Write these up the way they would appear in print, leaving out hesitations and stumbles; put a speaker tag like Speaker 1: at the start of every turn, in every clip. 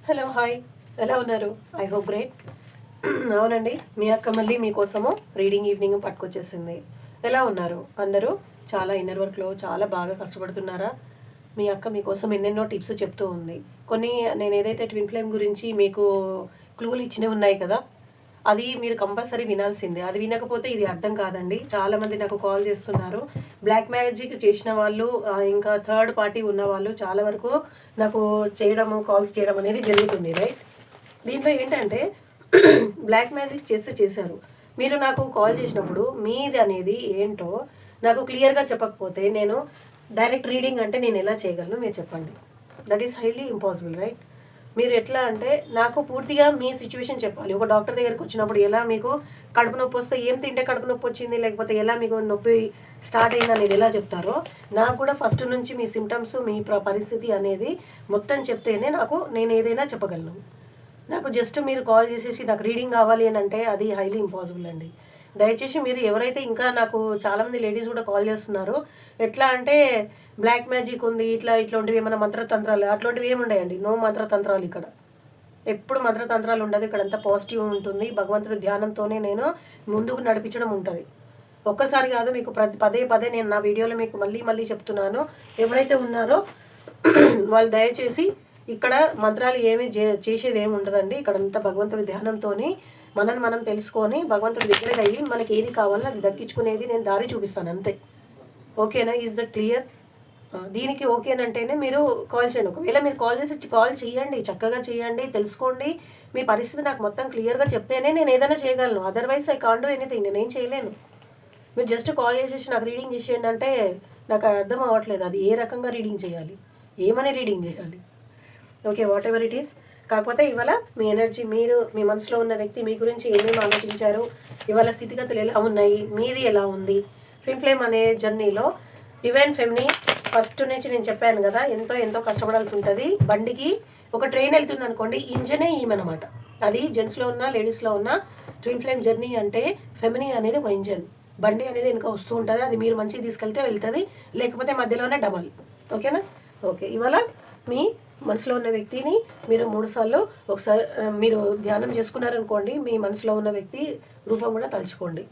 Speaker 1: Hello hi, ఎలా ఉన్నారు? I hope great. అవునండి, మీ అక్క మళ్ళీ మీకోసము రీడింగ్ ఈవినింగ్ పట్టుకొచ్చేసింది. ఎలా ఉన్నారు అందరూ? చాలా ఇన్నర్ వర్క్లో చాలా బాగా కష్టపడుతున్నారా? మీ అక్క మీకోసం ఎన్నెన్నో టిప్స్ చెప్తూ ఉంది. కొన్ని నేను ఏదైతే ట్విన్ ఫ్లేమ్ గురించి మీకు క్లూలు ఇచ్చినవి ఉన్నాయి కదా, అది మీరు కంపల్సరీ వినాల్సిందే. అది వినకపోతే ఇది అర్థం కాదండి. చాలామంది నాకు కాల్ చేస్తున్నారు. బ్లాక్ మ్యాజిక్ చేసిన వాళ్ళు, ఇంకా థర్డ్ పార్టీ ఉన్న వాళ్ళు చాలా వరకు నాకు చేయడము, కాల్స్ చేయడం అనేది జరుగుతుంది, రైట్? దీంట్లో ఏంటంటే బ్లాక్ మ్యాజిక్ చేశారు. మీరు నాకు కాల్ చేసినప్పుడు మీది అనేది ఏంటో నాకు క్లియర్గా చెప్పకపోతే నేను డైరెక్ట్ రీడింగ్ అంటే నేను ఎలా చేయగలను మీరు చెప్పండి. That is highly impossible, right? మీరు ఎట్లా అంటే నాకు పూర్తిగా మీ సిచ్యువేషన్ చెప్పాలి. ఒక డాక్టర్ దగ్గరికి వచ్చినప్పుడు ఎలా మీకు కడుపు నొప్పి వస్తే ఏం తింటే కడుపు నొప్పి వచ్చింది, లేకపోతే ఎలా మీకు నొప్పి స్టార్ట్ అయింది అనేది ఎలా చెప్తారో, నాకు కూడా ఫస్ట్ నుంచి మీ సిమ్టమ్స్, మీ పరిస్థితి అనేది మొత్తం చెప్తేనే నేను ఏదైనా చెప్పగలను. నాకు జస్ట్ మీరు కాల్ చేసేసి నాకు రీడింగ్ కావాలి అని అంటే అది హైలీ ఇంపాసిబుల్ అండి. దయచేసి మీరు ఎవరైతే ఇంకా నాకు చాలామంది లేడీస్ కూడా కాల్ చేస్తున్నారు, ఎట్లా అంటే బ్లాక్ మ్యాజిక్ ఉంది, ఇట్లాంటివి ఏమైనా మంత్రతంత్రాలు అట్లాంటివి ఏమి ఉండయండి. నో మంత్రతంత్రాలు ఇక్కడ. ఎప్పుడు మంత్రతంత్రాలు ఉండదు. ఇక్కడ అంతా పాజిటివ్ ఉంటుంది. భగవంతుడి ధ్యానంతోనే నేను ముందుకు నడిపించడం ఉంటుంది. ఒక్కసారి కాదు, మీకు పదే పదే నేను నా వీడియోలో మీకు మళ్ళీ మళ్ళీ చెప్తున్నాను. ఎవరైతే ఉన్నారో వాళ్ళు దయచేసి ఇక్కడ మంత్రాలు ఏమి చేసేది ఏమి ఉండదండి. ఇక్కడంతా భగవంతుడి ధ్యానంతోని మనం తెలుసుకొని భగవంతుడి దగ్గరికి అయ్యి మనకి ఏది కావాలో అది దక్కించుకునేది నేను దారి చూపిస్తాను, అంతే. ఓకేనా? Is that clear? దీనికి ఓకేనంటేనే మీరు కాల్ చేయండి. ఒకవేళ మీరు కాల్ చేసి కాల్ చేయండి, చక్కగా చేయండి, తెలుసుకోండి. మీ పరిస్థితి నాకు మొత్తం క్లియర్గా చెప్తేనే నేను ఏదైనా చేయగలను. Otherwise I can't do anything. నేనేం చేయలేను. మీరు జస్ట్ కాల్ చేసేసి నాకు రీడింగ్ చేసేయండి అంటే నాకు అర్థం అవ్వట్లేదు. అది ఏ రకంగా రీడింగ్ చేయాలి, ఏమని రీడింగ్ చేయాలి? Okay, what ever it is. కాకపోతే ఇవాళ మీ ఎనర్జీ, మీరు మీ మనసులో ఉన్న వ్యక్తి మీ గురించి ఏమేమి ఆలోచించారు, ఇవాళ స్థితిగతులు ఎలా ఉన్నాయి, మీది ఎలా ఉంది, ట్విన్ ఫ్లేమ్ అనే జర్నీలో డివైన్ ఫెమిని ఫస్ట్ నుంచి నేను చెప్పాను కదా, ఎంతో కష్టపడాల్సి ఉంటుంది. బండికి ఒక ట్రైన్ వెళ్తుంది అనుకోండి, ఇంజనే ఈమెనమాట. అది జెంట్స్లో ఉన్న లేడీస్లో ఉన్న ట్విన్ ఫ్లేమ్ జర్నీ అంటే ఫెమిని అనేది ఒక ఇంజన్. బండి అనేది ఇంకా వస్తూ ఉంటుంది. అది మీరు మంచిగా తీసుకెళ్తే వెళ్తుంది, లేకపోతే మధ్యలోనే డబల్. ఓకేనా? ఓకే, ఇవాళ మీ మనసులో ఉన్న వ్యక్తిని మీరు 3 సార్లు ఒకసారి మీరు ధ్యానం చేసుకున్నారనుకోండి, మీ మనసులో ఉన్న వ్యక్తి రూపం కూడా తలుచుకోండి.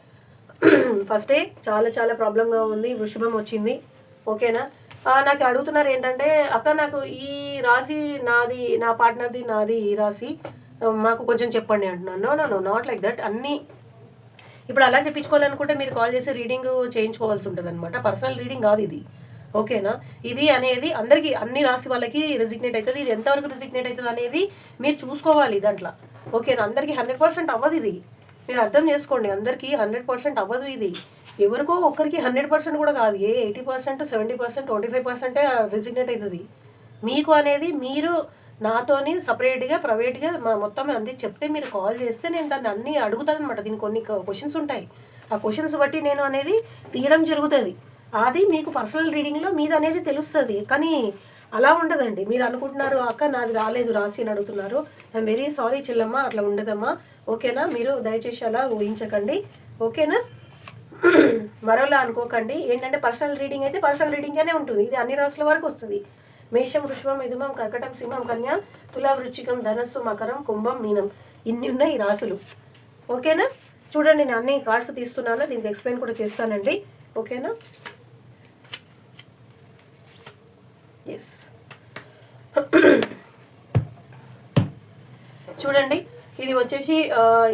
Speaker 1: ఫస్టే చాలా ప్రాబ్లంగా ఉంది, వృషభం వచ్చింది. ఓకేనా? నాకు అడుగుతున్నారు ఏంటంటే, అక్క నాకు ఈ రాశి నాది, నా పార్ట్నర్ది నాది ఈ రాశి, మాకు కొంచెం చెప్పండి అంటున్నాను. No, not like that. అన్నీ ఇప్పుడు అలా చెప్పించుకోవాలనుకుంటే మీరు కాల్ చేసి రీడింగ్ చేయించుకోవాల్సి ఉంటుంది అనమాట. పర్సనల్ రీడింగ్ కాదు ఇది. ఓకేనా? ఇది అనేది అందరికీ, అన్ని రాశి వాళ్ళకి రెసిగ్నేట్ అవుతుంది. ఇది ఎంతవరకు రెసిగ్నేట్ అవుతుంది అనేది మీరు చూసుకోవాలి దాంట్లో. ఓకేనా? అందరికీ 100% అవ్వదు ఇది. మీరు అర్థం చేసుకోండి, అందరికీ 100% అవ్వదు ఇది. ఎవరికో ఒక్కరికి 100% కూడా కాదు. 80%, 70%, 25% రెసిగ్నేట్ అవుతుంది. మీకు అనేది మీరు నాతోని సపరేట్గా ప్రైవేట్గా మొత్తం అంది చెప్తే మీరు కాల్ చేస్తే నేను దాన్ని అన్నీ అడుగుతానమాట. దీనికి కొన్ని క్వశ్చన్స్ ఉంటాయి. ఆ క్వశ్చన్స్ బట్టి నేను అనేది తీయడం జరుగుతుంది. అది మీకు పర్సనల్ రీడింగ్లో మీది అనేది తెలుస్తుంది. కానీ అలా ఉండదండి. మీరు అనుకుంటున్నారు అక్క నాది రాలేదు రాసి అని అడుగుతున్నారు. ఐఎమ్ వెరీ సారీ చెల్లమ్మ, అట్లా ఉండదమ్మా. ఓకేనా? మీరు దయచేసి అలా ఊహించకండి. ఓకేనా? మరోలా అనుకోకండి. ఏంటంటే పర్సనల్ రీడింగ్ అయితే పర్సనల్ రీడింగ్గానే ఉంటుంది. ఇది అన్ని రాసుల వరకు వస్తుంది. మేషం, వృషభం, మిథునం, కర్కటం, సింహం, కన్య, తుల, వృశ్చికం, ధనస్సు, మకరం, కుంభం, మీనం, ఇన్ని ఉన్నాయి ఈ రాసులు. ఓకేనా? చూడండి, నేను అన్ని కార్డ్స్ తీస్తున్నాను, దీనికి ఎక్స్ప్లెయిన్ కూడా చేస్తానండి. ఓకేనా? ఎస్. చూడండి, ఇది వచ్చేసి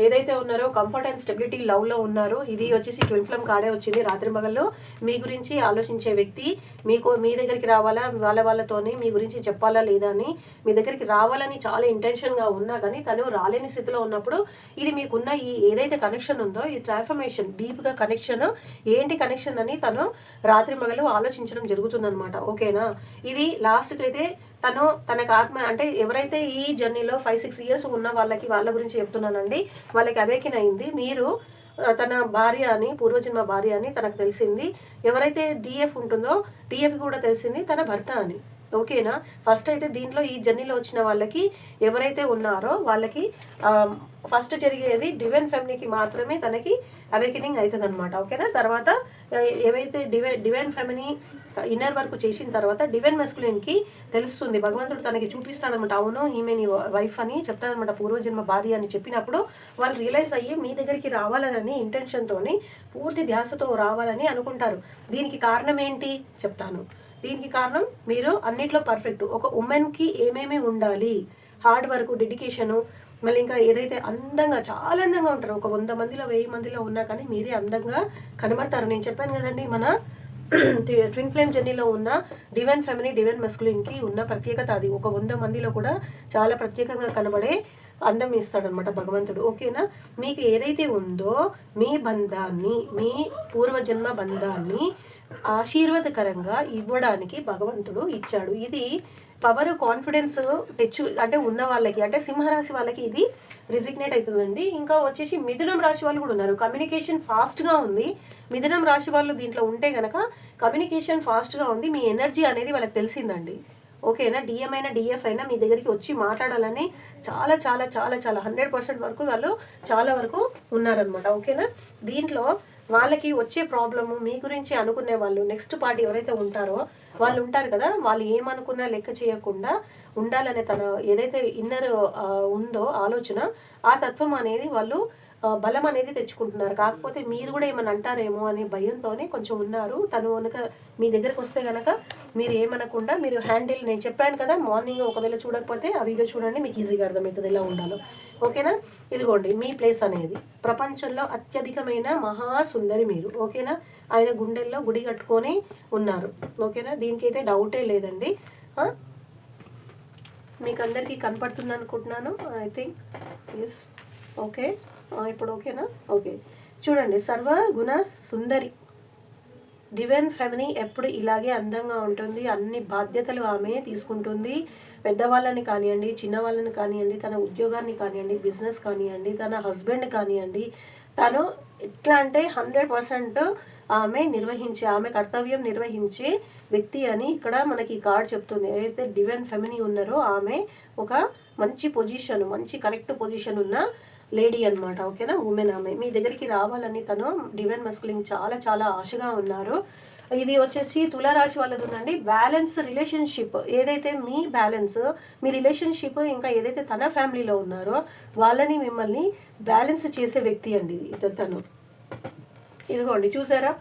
Speaker 1: ఏదైతే ఉన్నారో కంఫర్ట్ అండ్ స్టెబిలిటీ లవ్లో ఉన్నారు. ఇది వచ్చేసి ట్విన్ ఫ్లేమ్ కార్డే వచ్చింది. రాత్రి మగల్లో మీ గురించి ఆలోచించే వ్యక్తి మీ దగ్గరికి రావాలా, వాళ్ళతోని మీ గురించి చెప్పాలా లేదా అని మీ దగ్గరికి రావాలని చాలా ఇంటెన్షన్గా ఉన్నా కానీ తను రాలేని స్థితిలో ఉన్నప్పుడు ఇది మీకున్న ఈ ఏదైతే కనెక్షన్ ఉందో ఈ ట్రాన్స్ఫర్మేషన్ డీప్గా కనెక్షన్ ఏంటి కనెక్షన్ అని తను రాత్రి మగలు ఆలోచించడం జరుగుతుందనమాట. ఓకేనా? ఇది లాస్ట్కి అయితే తనకు ఆత్మ అంటే ఎవరైతే ఈ జర్నీలో 5-6 ఇయర్స్ ఉన్న వాళ్ళ గురించి చెప్తున్నానండి. వాళ్ళకి అవేకిన్ అయింది. మీరు తన భార్య అని, పూర్వజన్మ భార్య అని తనకు తెలిసింది. ఎవరైతే డిఎఫ్ ఉంటుందో డిఎఫ్ కూడా తెలిసింది తన భర్త అని. ఓకేనా. ఫస్ట్ అయితే దీంట్లో ఈ జర్నీలో వచ్చిన వాళ్ళకి ఎవరైతే ఉన్నారో వాళ్ళకి ఫస్ట్ జరిగేది డివైన్ ఫెమినీకి మాత్రమే తనకి అవేకెనింగ్ అవుతుంది అనమాట. ఓకేనా. తర్వాత ఏవైతే డివైన్ ఫెమినీ ఇన్నర్ వర్క్ చేసిన తర్వాత డివైన్ మెస్కులిన్కి తెలుస్తుంది, భగవంతుడు తనకి చూపిస్తాడనమాట. అవును ఈమె నీ వైఫ్ అని చెప్తాడనమాట, పూర్వజన్మ భార్య అని చెప్పినప్పుడు వాళ్ళు రియలైజ్ అయ్యి మీ దగ్గరికి రావాలని ఇంటెన్షన్తోని పూర్తి ధ్యాసతో రావాలని అనుకుంటారు. దీనికి కారణం ఏంటి చెప్తాను. దీనికి కారణం మీరు అన్నిట్లో పర్ఫెక్ట్. ఒక ఉమెన్కి ఏమేమి ఉండాలి, హార్డ్ వర్క్, డెడికేషను, మళ్ళీ ఇంకా ఏదైతే అందంగా, చాలా అందంగా ఉంటారు. ఒక 100 మందిలో 1000 మందిలో ఉన్నా కానీ మీరే అందంగా కనబడతారు. నేను చెప్పాను కదండి, మన ట్విన్ ఫ్లేమ్ జర్నీలో ఉన్న డివైన్ ఫెమినీ డివైన్ మెస్కులిన్కి ఉన్న ప్రత్యేకత అది. ఒక 100 మందిలో కూడా చాలా ప్రత్యేకంగా కనబడే అందం ఇస్తాడనమాట భగవంతుడు. ఓకేనా. మీకు ఏదైతే ఉందో మీ బంధాన్ని, మీ పూర్వజన్మ బంధాన్ని ఆశీర్వాదకరంగా ఇవ్వడానికి భగవంతుడు ఇచ్చాడు. ఇది పవర్, కాన్ఫిడెన్స్ అంటే ఉన్న వాళ్ళకి, అంటే సింహరాశి వాళ్ళకి ఇది రిజిగ్నేట్ అవుతుందండి. ఇంకా వచ్చేసి మిథునం రాశి వాళ్ళు కూడా ఉన్నారు. కమ్యూనికేషన్ ఫాస్ట్గా ఉంది. మిథునం రాశి వాళ్ళు దీంట్లో ఉంటే కనుక కమ్యూనికేషన్ ఫాస్ట్గా ఉంది. మీ ఎనర్జీ అనేది వాళ్ళకి తెలిసిందండి. ఓకేనా. డిఎం అయినా డిఎఫ్ అయినా మీ దగ్గరికి వచ్చి మాట్లాడాలని చాలా చాలా చాలా చాలా 100% వరకు వాళ్ళు చాలా వరకు ఉన్నారనమాట. ఓకేనా. దీంట్లో వాళ్ళకి వచ్చే ప్రాబ్లము మీ గురించి అనుకునే వాళ్ళు నెక్స్ట్ పార్టీ ఎవరైతే ఉంటారో వాళ్ళు ఉంటారు కదా, వాళ్ళు ఏమనుకున్నా లెక్క చేయకుండా ఉండాలనే తన ఏదైతే ఇన్నర్ ఉందో ఆలోచన, ఆ తత్వం అనేది వాళ్ళు బలం అనేది తెచ్చుకుంటున్నారు. కాకపోతే మీరు కూడా ఏమన్నా అంటారేమో అనే భయంతోనే కొంచెం ఉన్నారు. తను కనుక మీ దగ్గరకు వస్తే కనుక మీరు ఏమనకుండా మీరు హ్యాండిల్, నేను చెప్పాను కదా మార్నింగ్, ఒకవేళ చూడకపోతే ఆ వీడియో చూడండి, మీకు ఈజీగా అర్థమవుతుంది ఎలా ఉండాలో. ఓకేనా. ఇదిగోండి మీ ప్లేస్ అనేది ప్రపంచంలో అత్యధికమైన మహాసుందరి మీరు. ఓకేనా. ఆయన గుండెల్లో గుడి కట్టుకొని ఉన్నారు. ఓకేనా. దీనికి అయితే డౌటే లేదండి. మీకు అందరికీ కనపడుతుంది అనుకుంటున్నాను. I think yes. ఓకే. ఇప్పుడు ఓకేనా. ఓకే. చూడండి, సర్వగుణ సుందరి డివైన్ ఫెమినీ ఎప్పుడు ఇలాగే అందంగా ఉంటుంది. అన్ని బాధ్యతలు ఆమె తీసుకుంటుంది. పెద్దవాళ్ళని కానివ్వండి, చిన్నవాళ్ళని కానివ్వండి, తన ఉద్యోగాన్ని కానివ్వండి, బిజినెస్ కానివ్వండి, తన హస్బెండ్ కానివ్వండి, తను ఎట్లా అంటే 100% ఆమె కర్తవ్యం నిర్వహించే వ్యక్తి అని ఇక్కడ మనకి ఈ కార్డ్ చెప్తుంది. ఏదైతే డివైన్ ఫెమినీ ఉన్నారో ఆమె ఒక మంచి పొజిషన్, మంచి కరెక్ట్ పొజిషన్ ఉన్న లేడీ అనమాట. ఓకేనా. ఉమెన్. ఆమె మీ దగ్గరికి రావాలని తను డివైన్ మెస్కులిన్ చాలా చాలా ఆశగా ఉన్నారు. ఇది వచ్చేసి తులారాశి వాళ్ళది ఉందండి. బ్యాలెన్స్ రిలేషన్షిప్, ఏదైతే మీ బ్యాలెన్స్, మీ రిలేషన్షిప్, ఇంకా ఏదైతే తన ఫ్యామిలీలో ఉన్నారో వాళ్ళని మిమ్మల్ని బ్యాలెన్స్ చేసే వ్యక్తి అండి తను. ఇదిగోండి చూసారా,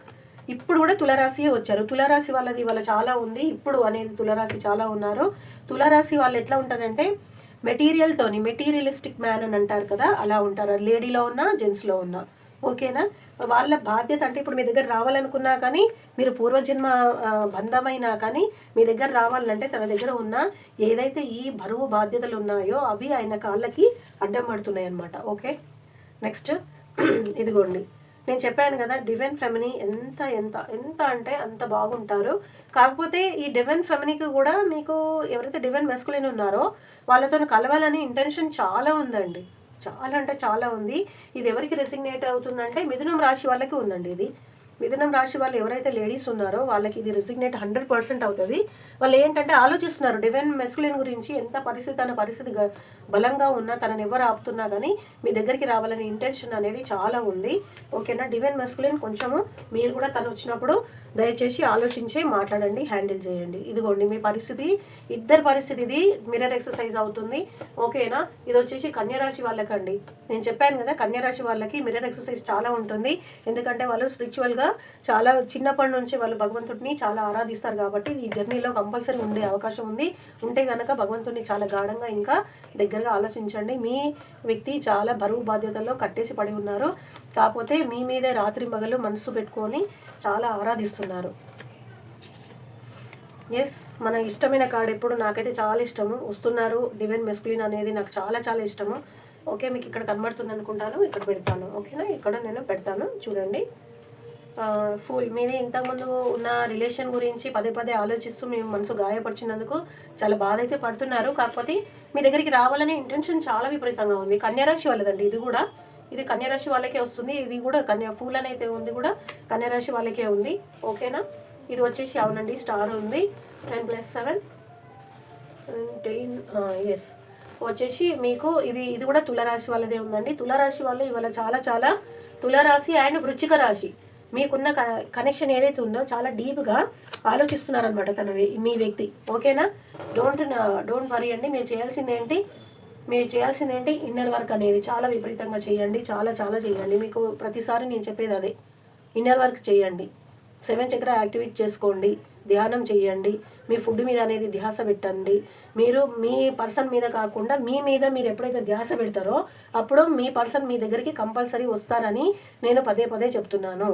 Speaker 1: ఇప్పుడు కూడా తులారాశియే వచ్చారు. తులారాశి వాళ్ళది వాళ్ళ చాలా ఉంది. ఇప్పుడు అనేది తులారాశి చాలా ఉన్నారు. తులారాశి వాళ్ళు ఎట్లా ఉంటారంటే మెటీరియలిస్టిక్ మ్యాన్ అని అంటారు కదా, అలా ఉంటారు. లేడీలో ఉన్నా జెంట్స్లో ఉన్నా. ఓకేనా. వాళ్ళ బాధ్యత అంటే ఇప్పుడు మీ దగ్గర రావాలనుకున్నా కానీ, మీరు పూర్వజన్మ బంధమైనా కానీ మీ దగ్గర రావాలంటే తన దగ్గర ఉన్న ఏదైతే ఈ బరువు బాధ్యతలు ఉన్నాయో అవి ఆయన కాళ్ళకి అడ్డం పడుతున్నాయి అన్నమాట. ఓకే. నెక్స్ట్ ఇదిగోండి, నేను చెప్పాను కదా డివైన్ ఫెమినీ ఎంత ఎంత ఎంత అంటే అంత బాగుంటారు. కాకపోతే ఈ డివైన్ ఫెమినీకి కూడా మీకు ఎవరైతే డివైన్ మెస్కులిన్ ఉన్నారో వాళ్ళతో కలవాలని ఇంటెన్షన్ చాలా ఉందండి. చాలా అంటే చాలా ఉంది. ఇది ఎవరికి రెసిగ్నేట్ అవుతుందంటే మిథునం రాశి వాళ్ళకి ఉందండి. ఇది మిథునం రాశి వాళ్ళు ఎవరైతే లేడీస్ ఉన్నారో వాళ్ళకి ఇది రెసిగ్నేట్ 100% అవుతుంది. వాళ్ళు ఏంటంటే ఆలోచిస్తున్నారు డివైన్ మెస్కులిన్ గురించి. ఎంత తన పరిస్థితి బలంగా ఉన్నా, తనని ఎవరు ఆపుతున్నా కానీ మీ దగ్గరికి రావాలనే ఇంటెన్షన్ అనేది చాలా ఉంది. ఓకేనా. డివైన్ మెస్కులిన్ కొంచెము మీరు కూడా తను వచ్చినప్పుడు దయచేసి ఆలోచించి మాట్లాడండి, హ్యాండిల్ చేయండి. ఇదిగోండి మీ పరిస్థితి, ఇద్దరు పరిస్థితి ఇది మిర్రర్ ఎక్సర్సైజ్ అవుతుంది. ఓకేనా. ఇది వచ్చేసి కన్యరాశి వాళ్ళకండి. నేను చెప్పాను కదా కన్యరాశి వాళ్ళకి మిర్రర్ ఎక్సర్సైజ్ చాలా ఉంటుంది. ఎందుకంటే వాళ్ళు స్పిరిచువల్గా చాలా చిన్నప్పటి నుంచి వాళ్ళు భగవంతుడిని చాలా ఆరాధిస్తారు కాబట్టి ఈ జర్నీలో కంపల్సరీ ఉండే అవకాశం ఉంది. ఉంటే కనుక భగవంతుడిని చాలా గాఢంగా ఇంకా దగ్గరగా ఆలోచించండి. మీ వ్యక్తి చాలా బరువు బాధ్యతల్లో కట్టేసి పడి ఉన్నారు. కాకపోతే మీ మీదే రాత్రి మగలు మనసు పెట్టుకొని చాలా ఆరాధిస్తున్నారు. ఎస్, మన ఇష్టమైన కార్డ్ ఎప్పుడు నాకైతే చాలా ఇష్టము. వస్తున్నారు డివైన్ మెస్కులిన్ అనేది నాకు చాలా చాలా ఇష్టము. ఓకే, మీకు ఇక్కడ కనబడుతుంది అనుకుంటాను, ఇక్కడ పెడతాను. ఓకేనా, ఇక్కడ నేను పెడతాను చూడండి. ఫుల్ మీది ఇంతకుముందు ఉన్న రిలేషన్ గురించి పదే పదే ఆలోచిస్తూ మీ మనసు గాయపరిచినందుకు చాలా బాధ అయితే పడుతున్నారు. కాకపోతే మీ దగ్గరికి రావాలనే ఇంటెన్షన్ చాలా విపరీతంగా ఉంది. కన్యరాశి వాళ్ళదండి ఇది కన్యరాశి వాళ్ళకే వస్తుంది. ఇది కూడా ఫూల్ అనేది ఉంది కూడా కన్యరాశి వాళ్ళకే ఉంది. ఓకేనా. ఇది వచ్చేసి అవునండి స్టార్ ఉంది 10+7 ఎస్ వచ్చేసి మీకు ఇది కూడా తులారాశి వాళ్ళదే ఉందండి. తులారాశి వాళ్ళు ఇవాళ చాలా చాలా తులారాశి అండ్ వృశ్చిక రాశి మీకున్న కనెక్షన్ ఏదైతే ఉందో చాలా డీప్గా ఆలోచిస్తున్నారనమాట మీ వ్యక్తి. ఓకేనా? డోంట్ వరీ అండి. మీరు చేయాల్సింది ఏంటి ఇన్నర్ వర్క్ అనేది చాలా విపరీతంగా చేయండి. చాలా చాలా చేయండి. మీకు ప్రతిసారి నేను చెప్పేది అదే, ఇన్నర్ వర్క్ చేయండి. 7 చక్ర యాక్టివేట్ చేసుకోండి. ధ్యానం చేయండి. మీ ఫుడ్ మీద అనేది ధ్యాస పెట్టండి. మీరు మీ పర్సన్ మీద కాకుండా మీ మీద మీరు ఎప్పుడైతే ధ్యాస పెడతారో అప్పుడు మీ పర్సన్ మీ దగ్గరికి కంపల్సరీ వస్తారని నేను పదే పదే చెప్తున్నాను.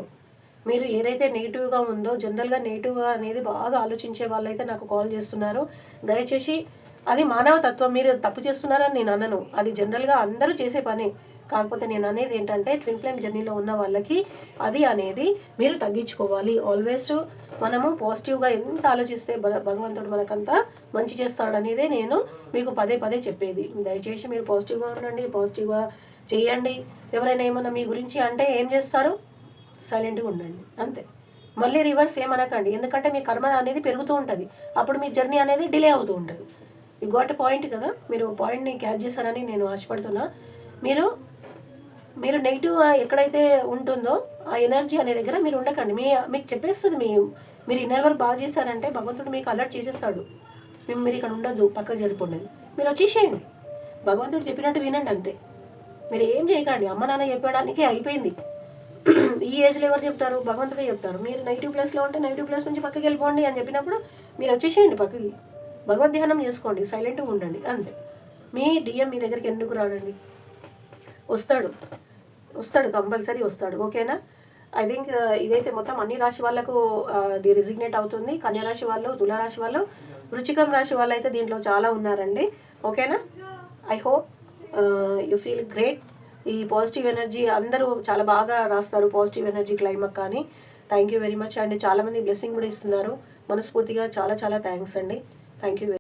Speaker 1: మీరు ఏదైతే నెగిటివ్గా ఉందో, జనరల్గా నెగిటివ్గా అనేది బాగా ఆలోచించే వాళ్ళైతే నాకు కాల్ చేస్తున్నారు. దయచేసి అది మానవ తత్వం. మీరు తప్పు చేస్తున్నారని నేను అనను. అది జనరల్గా అందరూ చేసే పని. కాకపోతే నేను అనేది ఏంటంటే ట్విన్ ఫ్లేమ్ జర్నీలో ఉన్న వాళ్ళకి అది అనేది మీరు తగ్గించుకోవాలి. ఆల్వేస్ మనము పాజిటివ్గా ఎంత ఆలోచిస్తే భగవంతుడు మనకంతా మంచి చేస్తాడనేదే నేను మీకు పదే పదే చెప్పేది. దయచేసి మీరు పాజిటివ్గా ఉండండి, పాజిటివ్గా చేయండి. ఎవరైనా ఏమన్నా మీ గురించి అంటే ఏం చేస్తారు? సైలెంట్గా ఉండండి, అంతే. మళ్ళీ రివర్స్ ఏమనకండి, ఎందుకంటే మీ కర్మ అనేది పెరుగుతూ ఉంటుంది. అప్పుడు మీ జర్నీ అనేది డిలే అవుతూ ఉంటుంది. యూ గాట్ పాయింట్ కదా? మీరు పాయింట్ని క్యాచ్ చేస్తారని నేను ఆశపడుతున్నా. మీరు నెగిటివ్ ఎక్కడైతే ఉంటుందో ఆ ఎనర్జీ అనే దగ్గర మీరు ఉండకండి. మీకు చెప్పేస్తుంది మీరు ఇన్నర్ వర్క్ బాగా చేశారంటే భగవంతుడు మీకు అలర్ట్ చేసేస్తాడు. మీరు ఇక్కడ ఉండొద్దు, పక్కకు జరిపోండి, మీరు వచ్చేసేయండి. భగవంతుడు చెప్పినట్టు వినండి, అంతే. మీరు ఏం చేయకండి. అమ్మ నాన్న చెప్పడానికి అయిపోయింది. ఈ ఏజ్లో ఎవరు చెప్తారు? భగవంతుడే చెప్తారు. మీరు నెగిటివ్ ప్లేస్లో ఉంటే నెగిటివ్ ప్లేస్ నుంచి పక్కకి వెళ్ళిపోండి అని చెప్పినప్పుడు మీరు వచ్చేసేయండి పక్కకి. భగవద్ధ్యానం చేసుకోండి, సైలెంట్గా ఉండండి, అంతే. మీ డిఎం మీ దగ్గరికి ఎందుకు రాడండి? వస్తాడు కంపల్సరీ వస్తాడు. ఓకేనా? ఐ థింక్ ఇదైతే మొత్తం అన్ని రాశి వాళ్ళకు ఇది రిజిగ్నేట్ అవుతుంది. కన్యారాశి వాళ్ళు, తులారాశి వాళ్ళు, వృశ్చికం రాశి వాళ్ళు అయితే దీంట్లో చాలా ఉన్నారండి. ఓకేనా? I hope you feel great. ఈ పాజిటివ్ ఎనర్జీ అందరూ చాలా బాగా రాస్తారు, పాజిటివ్ ఎనర్జీ క్లైమాక్ కానీ. థ్యాంక్ యూ వెరీ మచ్ అండి. చాలామంది బ్లెస్సింగ్ కూడా ఇస్తున్నారు. మనస్ఫూర్తిగా చాలా చాలా థ్యాంక్స్ అండి. Thank you.